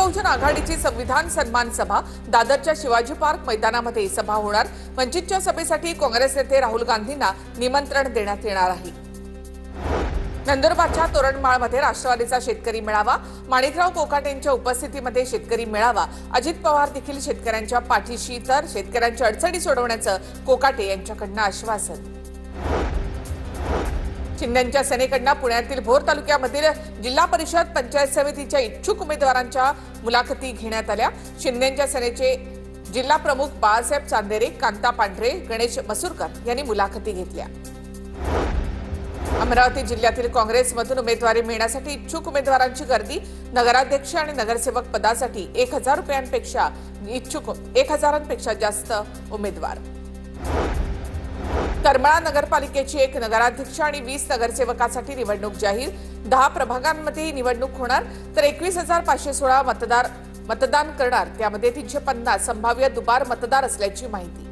बहुजन आघाडीची संविधान सन्मान सभा दादरच्या शिवाजी पार्क मैदानामध्ये सभा होणार। वंचितच्या सभेसाठी काँग्रेस नेते राहुल गांधींना निमंत्रण देण्यात येणार आहे। नंदुरबारच्या तोरणमाळमध्ये राष्ट्रवादीचा शेतकरी मेळावा, माणिकराव कोकाटेंच्या उपस्थितीमध्ये शेतकरी मेळावा। अजित पवार देखील शेतकऱ्यांच्या पाठीशी, तर शेतकऱ्यांच्या अडचणी सोडवण्याचं कोकाटे यांच्याकडून आश्वासन। शिंदेंच्या सेनेकडून पुण्यातील भोर तालुक्यामधील जिल्हा परिषद पंचायत समितीच्या इच्छुक उमेदवारांच्या मुलाखती घेण्यात आल्या। शिंदेंच्या सेनेचे जिल्हा प्रमुख बाळासाहेब चांदेरे, कांता पांढरे, गणेश मसूरकर यांनी मुलाखती घेतल्या। अमरावती जिल्ह्यातील काँग्रेसमधून उमेदवारी मिळण्यासाठी इच्छुक उमेदवारांची गर्दी। नगराध्यक्ष आणि नगरसेवक पदासाठी 1000 रुपयांपेक्षा इच्छुक 1000पेक्षा जास्त उमेदवार। करमाळा नगरपालिकेची 1 नगराध्यक्ष आणि 20 नगरसेवकासाठी निवडणूक जाहीर। 10 प्रभागांमध्ये निवडणूक होणार, तर 21,516 मतदान करणार। त्यामध्ये 350 संभाव्य दुबार मतदार असल्याची माहिती।